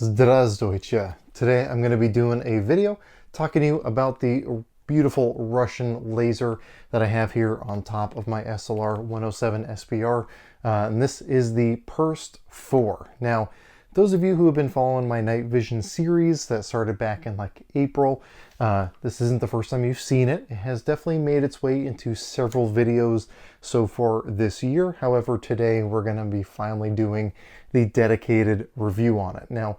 Здравствуйте. Today I'm going to be doing a video talking to you about the beautiful Russian laser that I have here on top of my SLR 107 SPR. And this is the Perst-4. Now, those of you who have been following my night vision series that started back in like April, this isn't the first time you've seen it. It has definitely made its way into several videos so far this year. However, today we're going to be finally doing the dedicated review on it. Now,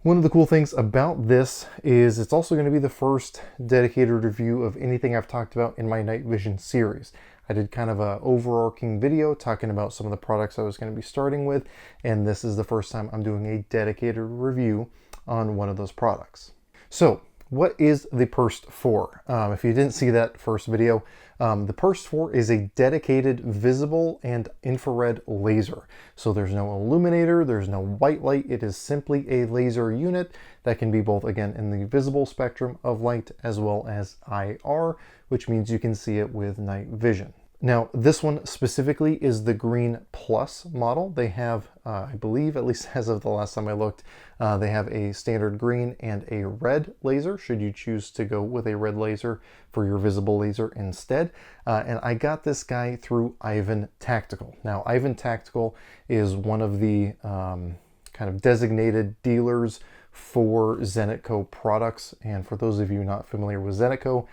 one of the cool things about this is it's also going to be the first dedicated review of anything I've talked about in my night vision series. I did kind of an overarching video talking about some of the products I was going to be starting with, and this is the first time I'm doing a dedicated review on one of those products. So, what is the Perst-4? If you didn't see that first video, the Perst-4 is a dedicated visible and infrared laser. So there's no illuminator, there's no white light. It is simply a laser unit that can be both, again, in the visible spectrum of light as well as IR, which means you can see it with night vision. Now, this one specifically is the Green Plus model. They have, I believe, at least as of the last time I looked, they have a standard green and a red laser, should you choose to go with a red laser for your visible laser instead. And I got this guy through Ivan Tactical. Now, Ivan Tactical is one of the kind of designated dealers for Zettaco products. And for those of you not familiar with Zettaco,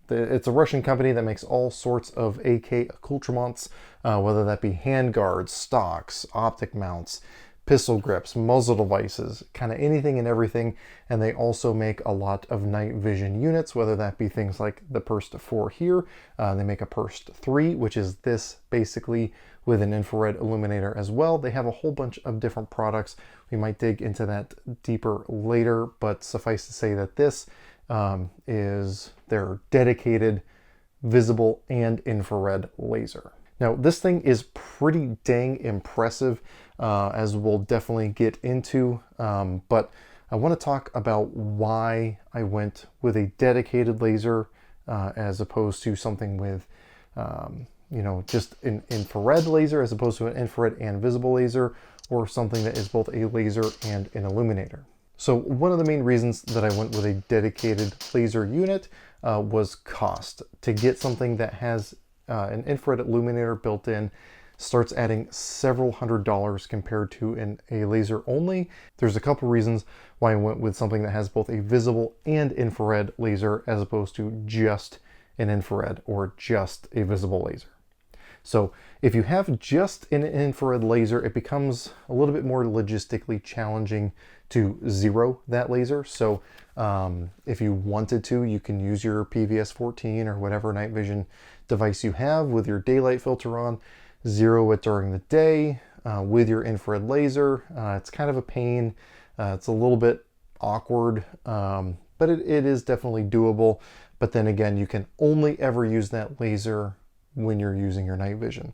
it's a Russian company that makes all sorts of AK accoutrements, whether that be handguards, stocks, optic mounts, pistol grips, muzzle devices, kind of anything and everything. And they also make a lot of night vision units, whether that be things like the Perst-4 here. They make a Perst-3, which is this basically with an infrared illuminator as well. They have a whole bunch of different products. We might dig into that deeper later, but suffice to say that this is their dedicated visible and infrared laser. Now, this thing is pretty dang impressive, as we'll definitely get into, but I want to talk about why I went with a dedicated laser as opposed to something with, just an infrared laser as opposed to an infrared and visible laser, or something that is both a laser and an illuminator. So one of the main reasons that I went with a dedicated laser unit was cost. To get something that has an infrared illuminator built in starts adding several $100s compared to a laser only. There's a couple reasons why I went with something that has both a visible and infrared laser as opposed to just an infrared or just a visible laser. So if you have just an infrared laser, it becomes a little bit more logistically challenging to zero that laser. So if you wanted to, you can use your PVS-14 or whatever night vision device you have with your daylight filter on, zero it during the day with your infrared laser. It's kind of a pain. It's a little bit awkward, but it is definitely doable. But then again, you can only ever use that laser when you're using your night vision.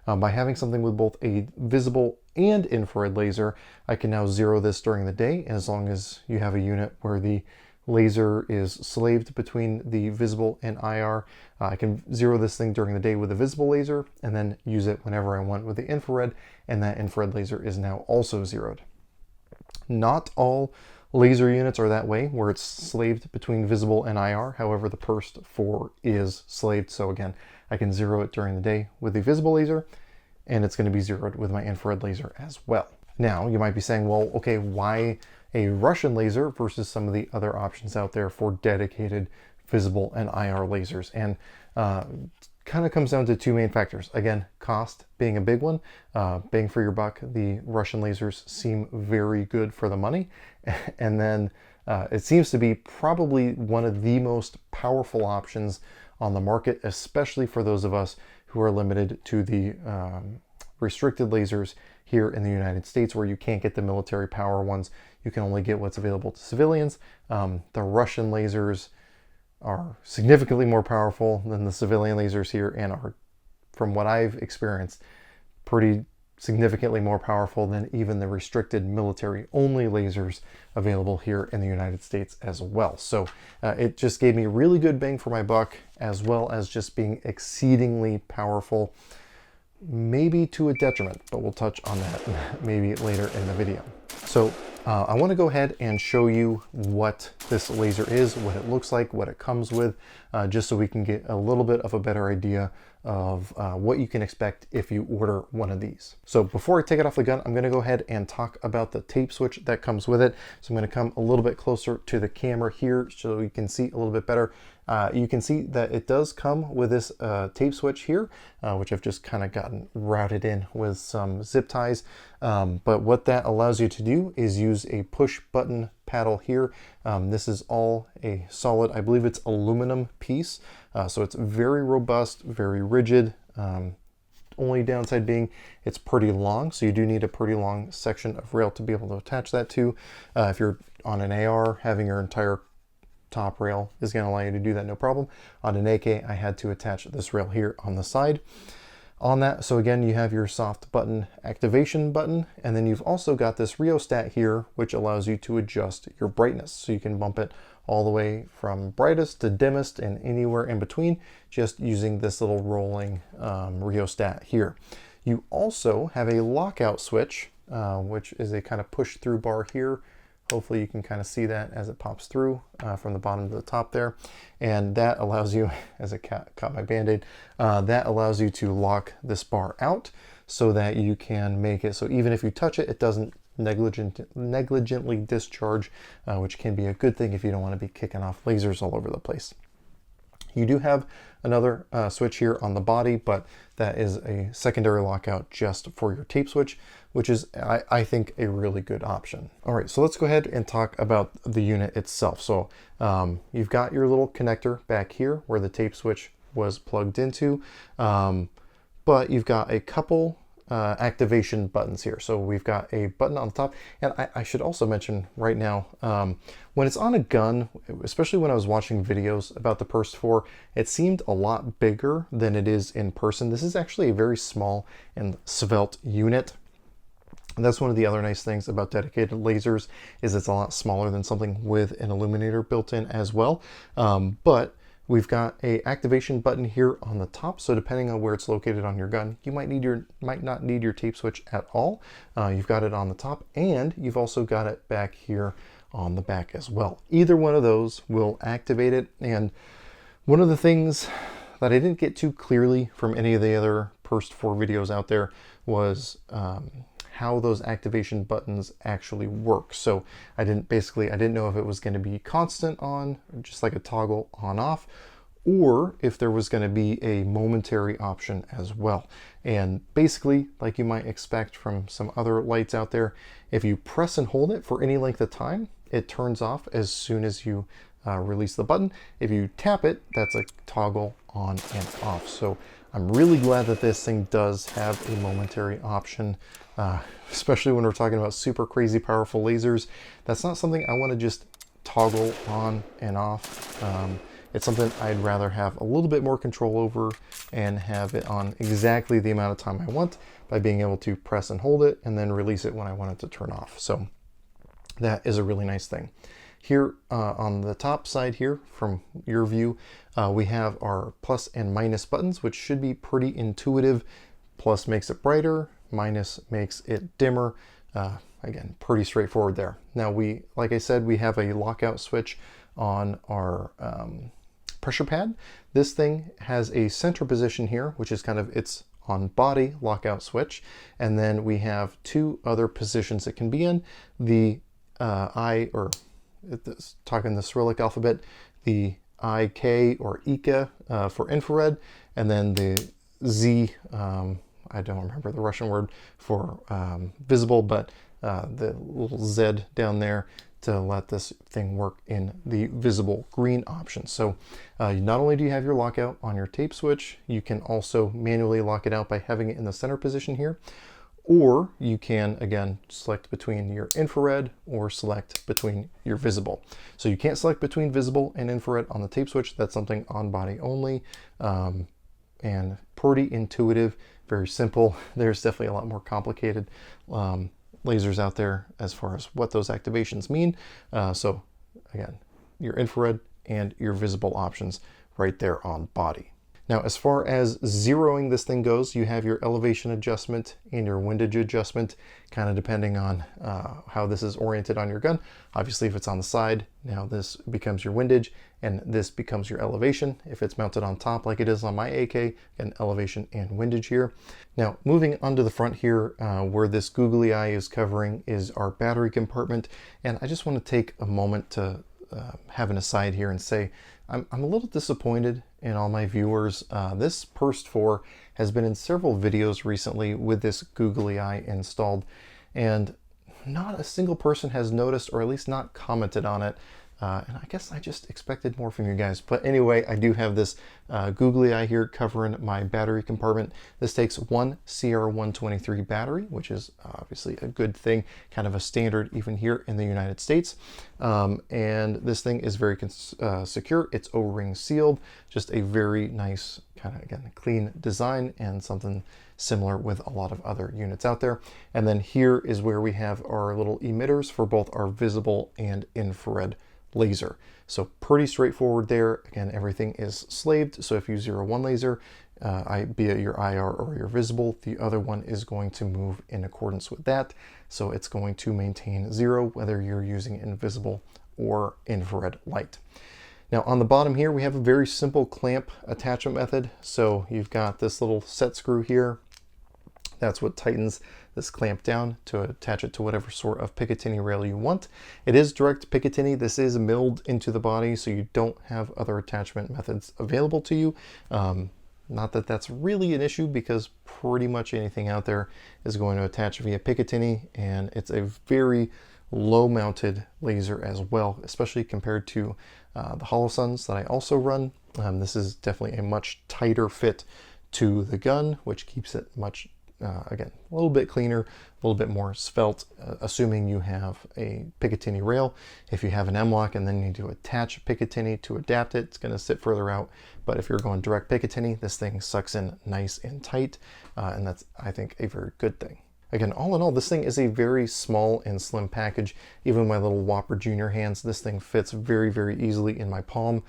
By having something with both a visible and infrared laser, I can now zero this during the day, as long as you have a unit where the laser is slaved between the visible and IR. I can zero this thing during the day with a visible laser and then use it whenever I want with the infrared, and that infrared laser is now also zeroed. Not all laser units are that way, where it's slaved between visible and IR. However, the Perst-4 is slaved, so again, I can zero it during the day with the visible laser, and it's going to be zeroed with my infrared laser as well. Now, you might be saying, well, okay, why a Russian laser versus some of the other options out there for dedicated visible and IR lasers? And kind of comes down to two main factors. Again, cost being a big one. Bang for your buck, the Russian lasers seem very good for the money. And then it seems to be probably one of the most powerful options on the market, especially for those of us who are limited to the restricted lasers here in the United States, where you can't get the military power ones. You can only get what's available to civilians. The Russian lasers are significantly more powerful than the civilian lasers here, and are, from what I've experienced, pretty significantly more powerful than even the restricted military only lasers available here in the United States as well. So it just gave me really good bang for my buck, as well as just being exceedingly powerful, maybe to a detriment, but we'll touch on that maybe later in the video. So I want to go ahead and show you what this laser is, what it looks like, what it comes with, just so we can get a little bit of a better idea of what you can expect if you order one of these. So before I take it off the gun, I'm going to go ahead and talk about the tape switch that comes with it. So I'm going to come a little bit closer to the camera here so you can see a little bit better. You can see that it does come with this tape switch here, which I've just kind of gotten routed in with some zip ties. But what that allows you to do is use a push button paddle here. This is all a solid, I believe it's aluminum piece. So it's very robust, very rigid. Only downside being it's pretty long, so you do need a pretty long section of rail to be able to attach that to. If you're on an AR, having your entire top rail is going to allow you to do that no problem. On an AK, I had to attach this rail here on the side. On that, so again, you have your soft button activation button, and then you've also got this rheostat here, which allows you to adjust your brightness. So you can bump it all the way from brightest to dimmest and anywhere in between, just using this little rolling rheostat here. You also have a lockout switch, which is a kind of push through bar here. Hopefully you can kind of see that as it pops through from the bottom to the top there. And that allows you, as I caught my Band-Aid, that allows you to lock this bar out so that you can make it so even if you touch it, it doesn't negligently discharge, which can be a good thing if you don't want to be kicking off lasers all over the place. You do have another switch here on the body, but that is a secondary lockout just for your tape switch, which is, I think, a really good option. All right, so let's go ahead and talk about the unit itself. So you've got your little connector back here where the tape switch was plugged into, but you've got a couple activation buttons here. So we've got a button on the top, and I should also mention right now, when it's on a gun, especially when I was watching videos about the Perst-4, it seemed a lot bigger than it is in person. This is actually a very small and svelte unit. And that's one of the other nice things about dedicated lasers, is it's a lot smaller than something with an illuminator built in as well. But we've got a activation button here on the top, so depending on where it's located on your gun, you might not need your tape switch at all. You've got it on the top, and you've also got it back here on the back as well. Either one of those will activate it, and one of the things that I didn't get too clearly from any of the other Perst-4 videos out there was how those activation buttons actually work. So I didn't know if it was going to be constant on, just like a toggle on off, or if there was going to be a momentary option as well. And basically, like you might expect from some other lights out there, if you press and hold it for any length of time, it turns off as soon as you release the button. If you tap it, that's a toggle on and off. So I'm really glad that this thing does have a momentary option, especially when we're talking about super crazy powerful lasers. That's not something I want to just toggle on and off. It's something I'd rather have a little bit more control over and have it on exactly the amount of time I want by being able to press and hold it and then release it when I want it to turn off. So that is a really nice thing. Here on the top side here, from your view, we have our plus and minus buttons, which should be pretty intuitive. Plus makes it brighter, minus makes it dimmer. Again, pretty straightforward there. Now like I said, we have a lockout switch on our pressure pad. This thing has a center position here, which is kind of its on body lockout switch. And then we have two other positions it can be in. The talking the Cyrillic alphabet, the IK or IKA for infrared, and then the Z, I don't remember the Russian word for visible, but the little Z down there to let this thing work in the visible green option. So not only do you have your lockout on your tape switch, you can also manually lock it out by having it in the center position here. Or you can, again, select between your infrared or select between your visible. So you can't select between visible and infrared on the tape switch. That's something on body only, and pretty intuitive, very simple. There's definitely a lot more complicated lasers out there as far as what those activations mean. So again, your infrared and your visible options right there on body. Now, as far as zeroing this thing goes, you have your elevation adjustment and your windage adjustment, kind of depending on how this is oriented on your gun. Obviously, if it's on the side, now this becomes your windage, and this becomes your elevation. If it's mounted on top like it is on my AK, again, elevation and windage here. Now, moving onto the front here, where this googly eye is covering is our battery compartment, and I just want to take a moment to have an aside here and say I'm a little disappointed in all my viewers. This Perst-4 has been in several videos recently with this googly eye installed, and not a single person has noticed, or at least not commented on it. And I guess I just expected more from you guys. But anyway, I do have this googly eye here covering my battery compartment. This takes one CR123 battery, which is obviously a good thing, kind of a standard even here in the United States. And this thing is very secure. It's O-ring sealed, just a very nice kind of, again, clean design, and something similar with a lot of other units out there. And then here is where we have our little emitters for both our visible and infrared laser. So pretty straightforward there. Again, everything is slaved. So if you zero one laser, be it your IR or your visible, the other one is going to move in accordance with that. So it's going to maintain zero, whether you're using invisible or infrared light. Now on the bottom here, we have a very simple clamp attachment method. So you've got this little set screw here. That's what tightens this clamp down to attach it to whatever sort of Picatinny rail you want. It is direct Picatinny. This is milled into the body, so you don't have other attachment methods available to you. Not that that's really an issue, because pretty much anything out there is going to attach via Picatinny, and it's a very low mounted laser as well, especially compared to the Holosuns that I also run. This is definitely a much tighter fit to the gun, which keeps it much again, a little bit cleaner, a little bit more svelte, assuming you have a Picatinny rail. If you have an M-LOK and then you need to attach Picatinny to adapt it, it's going to sit further out. But if you're going direct Picatinny, this thing sucks in nice and tight, and that's, I think, a very good thing. Again, all in all, this thing is a very small and slim package. Even my little Whopper Junior hands, this thing fits very, very easily in my palm.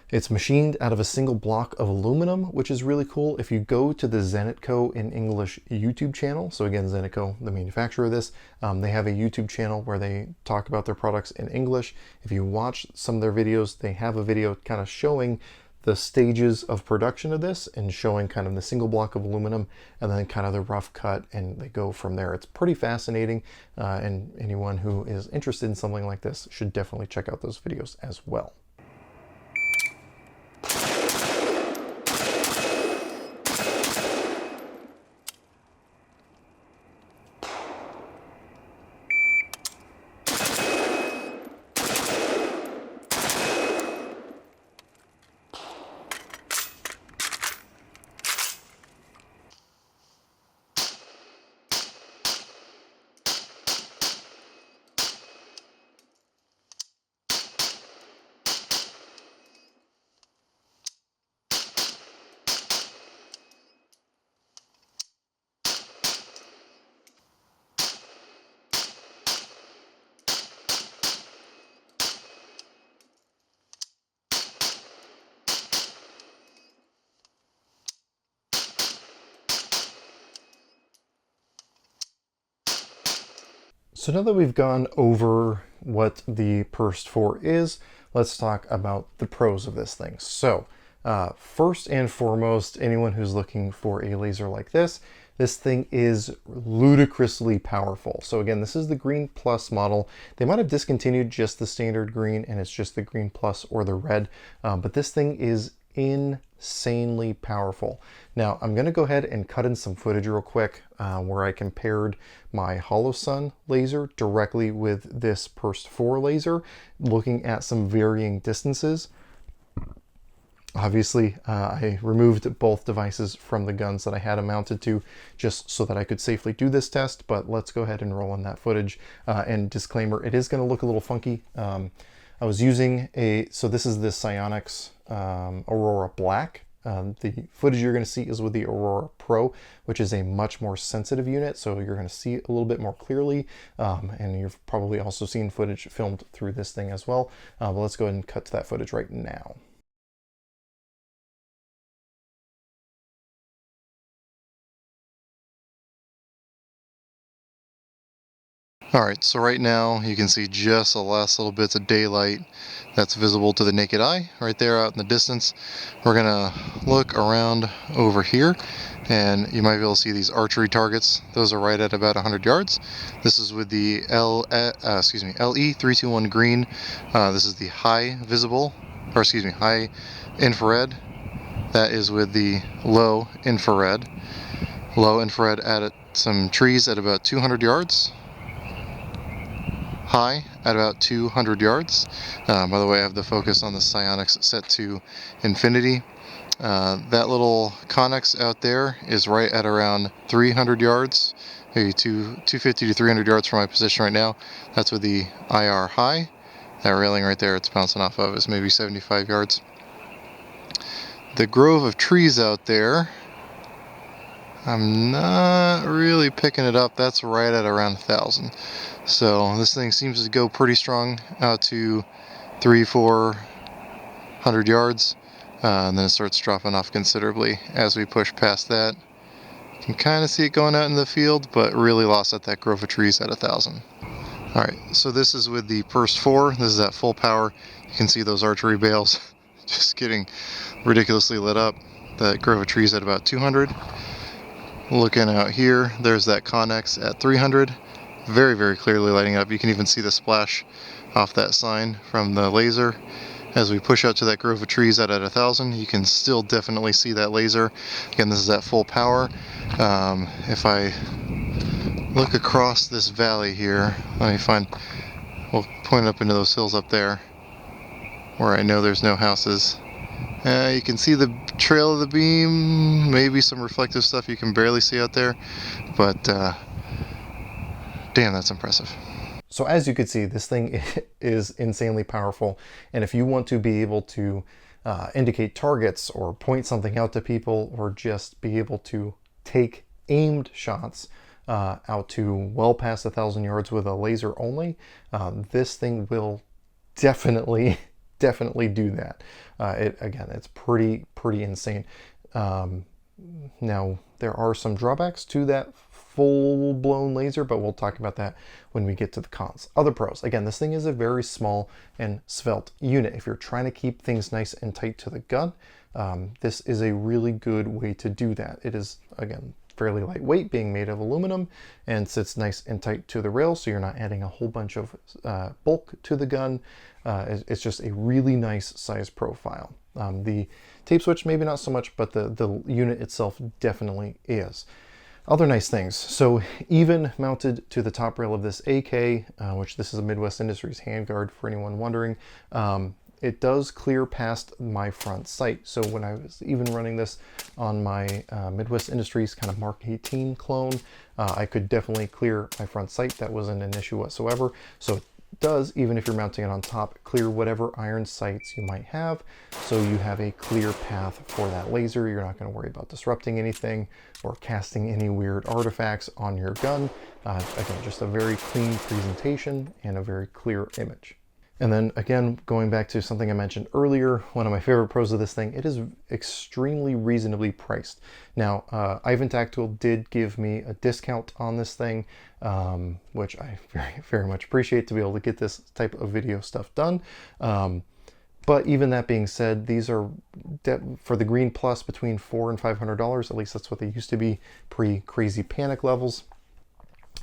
It's machined out of a single block of aluminum, which is really cool. If you go to the Zettaco in English YouTube channel, so again, Zettaco, the manufacturer of this, they have a YouTube channel where they talk about their products in English. If you watch some of their videos, they have a video kind of showing the stages of production of this and showing kind of the single block of aluminum and then kind of the rough cut, and they go from there. It's pretty fascinating, and anyone who is interested in something like this should definitely check out those videos as well. So now that we've gone over what the Perst-4 is, let's talk about the pros of this thing. So first and foremost, anyone who's looking for a laser like this thing is ludicrously powerful. So again, this is the Green Plus model. They might have discontinued just the standard green and it's just the Green Plus or the red, but this thing is insanely powerful. Now I'm going to go ahead and cut in some footage real quick where I compared my Holosun laser directly with this Perst-4 laser, looking at some varying distances. Obviously, I removed both devices from the guns that I had them mounted to just so that I could safely do this test, but let's go ahead and roll in that footage. And disclaimer, it is going to look a little funky. I was using so this is the Psionics Aurora Black. The footage you're going to see is with the Aurora Pro, which is a much more sensitive unit, so you're going to see it a little bit more clearly, and you've probably also seen footage filmed through this thing as well. But let's go ahead and cut to that footage right now. Alright, so right now you can see just the last little bits of daylight that's visible to the naked eye right there out in the distance. We're gonna look around over here and you might be able to see these archery targets. Those are right at about 100 yards. This is with the LE321 green. This is the high visible, or excuse me, high infrared. That is with the low infrared. Low infrared at some trees at about 200 yards. High at about 200 yards. By the way, I have the focus on the Psionics set to infinity. That little connex out there is right at around 300 yards, maybe 250 to 300 yards from my position right now. That's with the IR high. That railing right there it's bouncing off of is maybe 75 yards. The grove of trees out there, I'm not really picking it up. That's right at around 1,000. So this thing seems to go pretty strong out to 300-400 yards, and then it starts dropping off considerably as we push past that. You can kind of see it going out in the field, but really lost at that grove of trees at 1,000. Alright, so this is with the Perst-4. This is at full power. You can see those archery bales just getting ridiculously lit up. That grove of trees at about 200. Looking out here, there's that connex at 300. Very, very clearly lighting up. You can even see the splash off that sign from the laser. As we push out to that grove of trees at 1,000, you can still definitely see that laser. Again, this is at full power. If I look across this valley here, let me find, we'll point up into those hills up there where I know there's no houses. You can see the trail of the beam, maybe some reflective stuff you can barely see out there, but damn, that's impressive. So as you can see, this thing is insanely powerful, and if you want to be able to indicate targets or point something out to people, or just be able to take aimed shots out to well past 1,000 yards with a laser only, this thing will definitely do that. Again, it's pretty insane. Now there are some drawbacks to that full-blown laser, but we'll talk about that when we get to the cons. Other pros, again, this thing is a very small and svelte unit. If you're trying to keep things nice and tight to the gun, this is a really good way to do that. It is, again, fairly lightweight, being made of aluminum, and sits nice and tight to the rail, so you're not adding a whole bunch of bulk to the gun. It's just a really nice size profile. The tape switch, maybe not so much, but the unit itself definitely is. Other nice things. So even mounted to the top rail of this AK, which this is a Midwest Industries handguard for anyone wondering, it does clear past my front sight. So when I was even running this on my Midwest Industries kind of Mark 18 clone, I could definitely clear my front sight. That wasn't an issue whatsoever. So it does, even if you're mounting it on top, clear whatever iron sights you might have, so you have a clear path for that laser. You're not going to worry about disrupting anything or casting any weird artifacts on your gun. Again, just a very clean presentation and a very clear image. And then again, going back to something I mentioned earlier, one of my favorite pros of this thing, it is extremely reasonably priced. Now, Ivan Tactical did give me a discount on this thing, which I very much appreciate to be able to get this type of video stuff done. But even that being said, these are for the Green Plus between $400 and $500. At least that's what they used to be pre-Crazy Panic levels.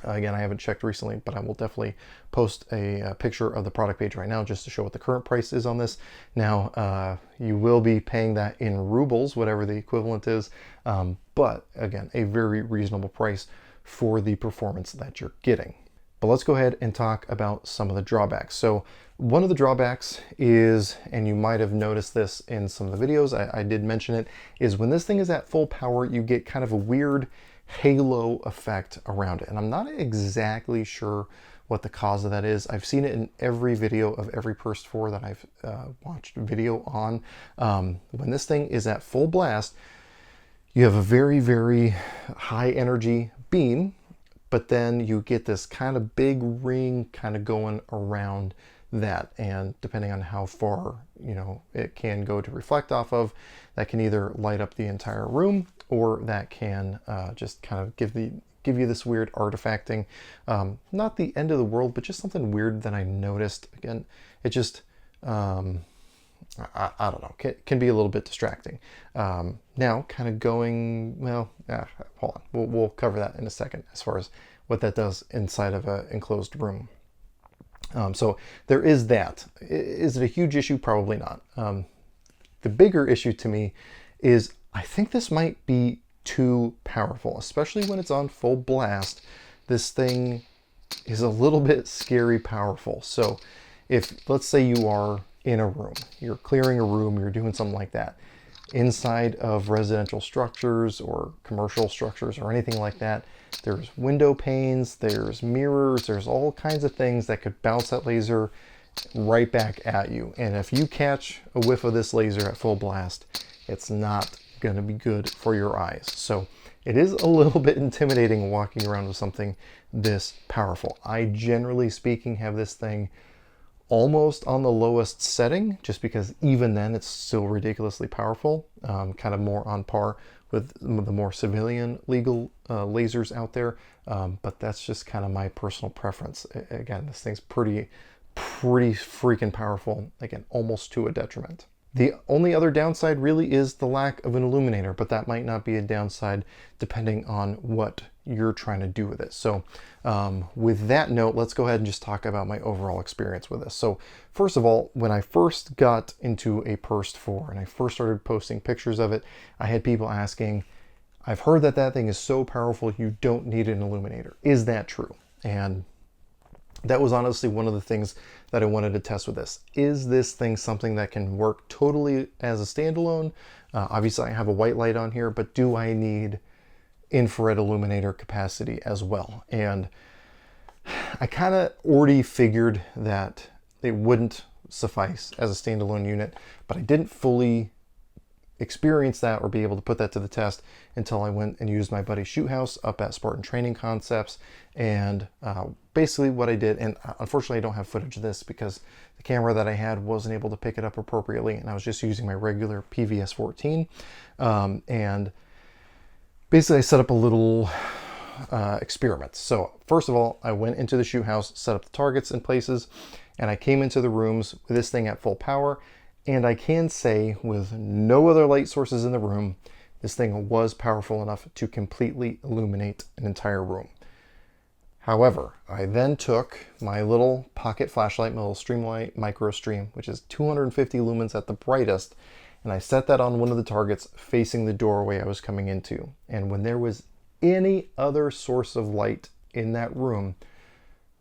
Again, I haven't checked recently, but I will definitely post a picture of the product page right now just to show what the current price is on this. Now, you will be paying that in rubles, whatever the equivalent is, but again, a very reasonable price for the performance that you're getting. But let's go ahead and talk about some of the drawbacks. So one of the drawbacks is, and you might have noticed this in some of the videos, I did mention it, is when this thing is at full power, you get kind of a weird halo effect around it. And I'm not exactly sure what the cause of that is. I've seen it in every video of every Perst-4 that I've watched video on. When this thing is at full blast, you have a very high energy beam, but then you get this kind of big ring kind of going around that, and depending on how far it can go to reflect off of, that can either light up the entire room, or that can just kind of give give you this weird artifacting. Not the end of the world, but just something weird that I noticed. Again, it just, I don't know, can be a little bit distracting. Now, kind of going, well, hold on, we'll cover that in a second as far as what that does inside of an enclosed room. So there is that. Is it a huge issue? Probably not. The bigger issue to me is I think this might be too powerful, especially when it's on full blast. This thing is a little bit scary powerful. So if, let's say you are in a room, you're clearing a room, you're doing something like that, inside of residential structures or commercial structures or anything like that, there's window panes, there's mirrors, there's all kinds of things that could bounce that laser right back at you. And if you catch a whiff of this laser at full blast, it's not going to be good for your eyes. So it is a little bit intimidating walking around with something this powerful. I, generally speaking, have this thing almost on the lowest setting, just because even then it's still ridiculously powerful, kind of more on par with the more civilian legal lasers out there. But that's just kind of my personal preference. Again, this thing's pretty freaking powerful, again, almost to a detriment. The only other downside really is the lack of an illuminator, but that might not be a downside depending on what you're trying to do with it. So with that note, let's go ahead and just talk about my overall experience with this. So first of all, when I first got into a Perst-4 and I first started posting pictures of it, I had people asking, I've heard that that thing is so powerful you don't need an illuminator. Is that true? And that was honestly one of the things that I wanted to test with this. Is this thing something that can work totally as a standalone? Obviously I have a white light on here, but do I need infrared illuminator capacity as well? And I kind of already figured that it wouldn't suffice as a standalone unit, but I didn't fully experience that or be able to put that to the test until I went and used my buddy's shoot house up at Spartan Training Concepts. And basically what I did, and unfortunately I don't have footage of this because the camera that I had wasn't able to pick it up appropriately, and I was just using my regular PVS-14. And basically I set up a little experiment. So first of all, I went into the shoot house, set up the targets in places, and I came into the rooms with this thing at full power. And I can say, with no other light sources in the room, this thing was powerful enough to completely illuminate an entire room. However, I then took my little pocket flashlight, my little Streamlight Micro Stream, which is 250 lumens at the brightest, and I set that on one of the targets facing the doorway I was coming into. And when there was any other source of light in that room,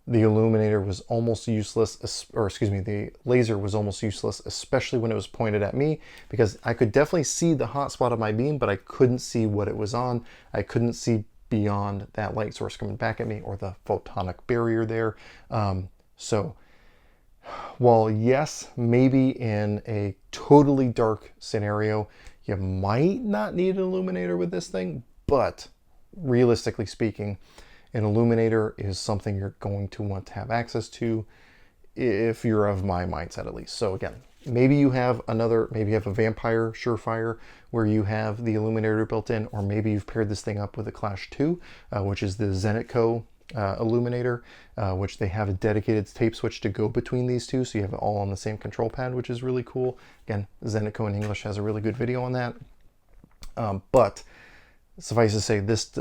the illuminator was almost useless, or excuse me, the laser was almost useless, especially when it was pointed at me, because I could definitely see the hot spot of my beam, but I couldn't see what it was on. I couldn't see beyond that light source coming back at me or the photonic barrier there. So while yes, maybe in a totally dark scenario, you might not need an illuminator with this thing, but realistically speaking, an illuminator is something you're going to want to have access to if you're of my mindset, at least. So again, maybe you have maybe you have a Vampire Surefire where you have the illuminator built in, or maybe you've paired this thing up with a Clash 2, which is the Zettaco illuminator, which they have a dedicated tape switch to go between these two, so you have it all on the same control pad, which is really cool. Again, Zettaco in English has a really good video on that. But suffice to say, this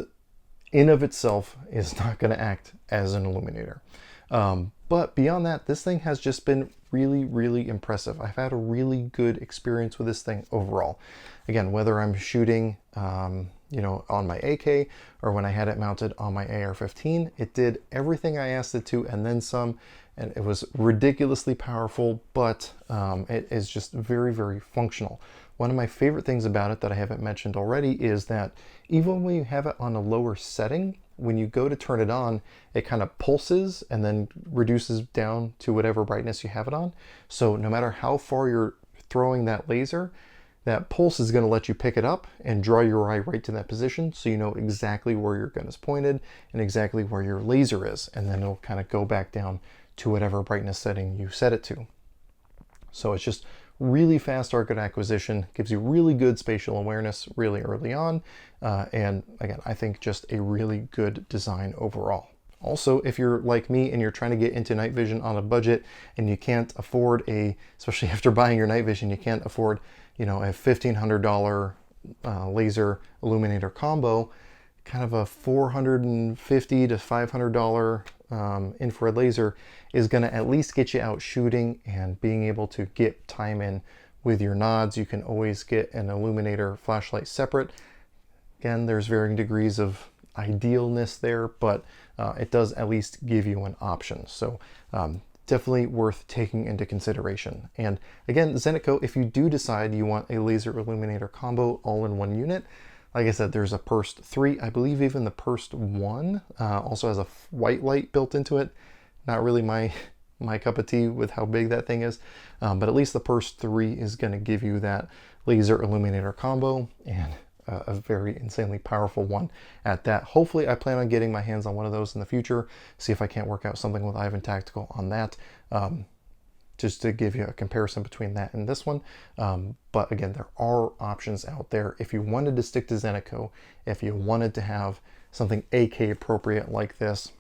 in of itself is not going to act as an illuminator. But beyond that, this thing has just been really impressive. I've had a really good experience with this thing overall. Again, whether I'm shooting you know, on my AK or when I had it mounted on my AR-15, it did everything I asked it to and then some, and it was ridiculously powerful, but it is just very functional. One of my favorite things about it that I haven't mentioned already is that even when you have it on a lower setting, when you go to turn it on, it kind of pulses and then reduces down to whatever brightness you have it on. So no matter how far you're throwing that laser, that pulse is going to let you pick it up and draw your eye right to that position, so you know exactly where your gun is pointed and exactly where your laser is, and then it'll kind of go back down to whatever brightness setting you set it to. So it's just really fast target acquisition, gives you really good spatial awareness really early on, and again, I think just a really good design overall. Also, if you're like me and you're trying to get into night vision on a budget and you can't afford especially after buying your night vision, you can't afford, a $1,500 laser illuminator combo, kind of a $450 to $500 infrared laser is going to at least get you out shooting and being able to get time in with your nods. You can always get an illuminator flashlight separate. Again, there's varying degrees of idealness there, but it does at least give you an option. So definitely worth taking into consideration. And again, Zettaco, if you do decide you want a laser illuminator combo all in one unit, like I said, there's a Perst-4. I believe even the Perst-1 also has a white light built into it. Not really my cup of tea with how big that thing is, but at least the Perst-4 is going to give you that laser illuminator combo, and a very insanely powerful one at that. Hopefully, I plan on getting my hands on one of those in the future, see if I can't work out something with Ivan Tactical on that. Just to give you a comparison between that and this one. But again, there are options out there. If you wanted to stick to Zettaco, if you wanted to have something AK appropriate like this,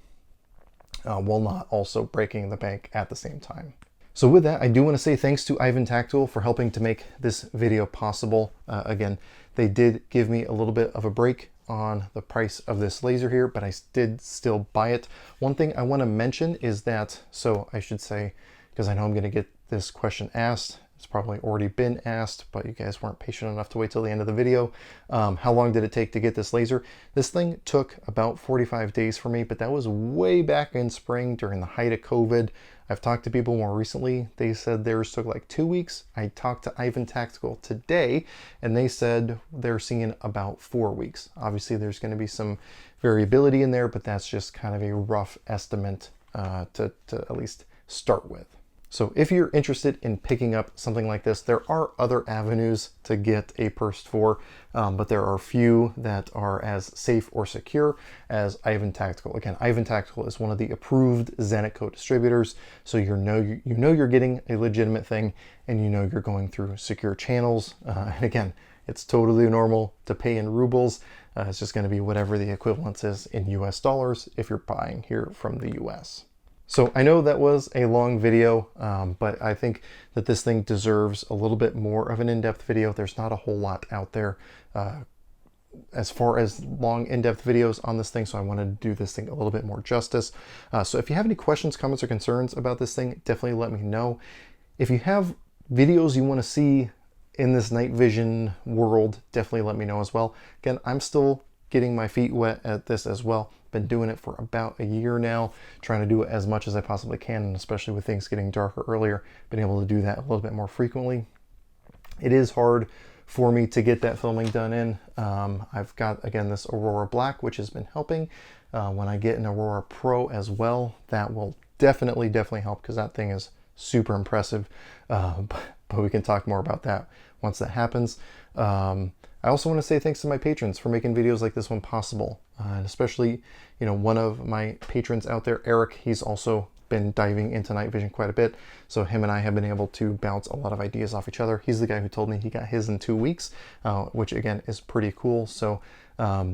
while not also breaking the bank at the same time. So with that, I do want to say thanks to Ivan Tactical for helping to make this video possible. Again, they did give me a little bit of a break on the price of this laser here, but I did still buy it. One thing I want to mention is that, so I should say, because I know I'm going to get this question asked. It's probably already been asked, but you guys weren't patient enough to wait till the end of the video. How long did it take to get this laser? This thing took about 45 days for me, but that was way back in spring during the height of COVID. I've talked to people more recently. They said theirs took like 2 weeks. I talked to Ivan Tactical today, and they said they're seeing about 4 weeks. Obviously, there's going to be some variability in there, but that's just kind of a rough estimate to at least start with. So if you're interested in picking up something like this, there are other avenues to get a Perst-4, but there are few that are as safe or secure as Ivan Tactical. Again, Ivan Tactical is one of the approved Zettaco distributors, so you know you're getting a legitimate thing, and you know you're going through secure channels. And again, it's totally normal to pay in rubles. It's just going to be whatever the equivalence is in US dollars if you're buying here from the US. So I know that was a long video, but I think that this thing deserves a little bit more of an in-depth video. There's not a whole lot out there as far as long in-depth videos on this thing, so I wanted to do this thing a little bit more justice. So if you have any questions, comments, or concerns about this thing, definitely let me know. If you have videos you want to see in this night vision world, definitely let me know as well. Again, I'm still getting my feet wet at this as well. Been doing it for about a year now, trying to do it as much as I possibly can, and especially with things getting darker earlier, been able to do that a little bit more frequently. It is hard for me to get that filming done in. I've got, again, this Aurora Black, which has been helping. When I get an Aurora Pro as well, that will definitely help, because that thing is super impressive. But we can talk more about that once that happens. I also want to say thanks to my patrons for making videos like this one possible, and especially, one of my patrons out there, Eric. He's also been diving into night vision quite a bit, so him and I have been able to bounce a lot of ideas off each other. He's the guy who told me he got his in 2 weeks, which again is pretty cool. So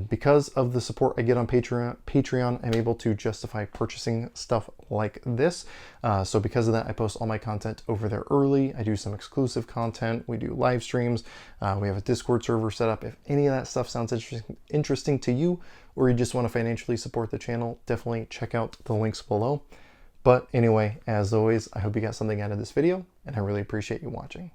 because of the support I get on Patreon, I'm able to justify purchasing stuff like this. So because of that, I post all my content over there early. I do some exclusive content. We do live streams. We have a Discord server set up. If any of that stuff sounds interesting to you, or you just want to financially support the channel, definitely check out the links below. But anyway, as always, I hope you got something out of this video, and I really appreciate you watching.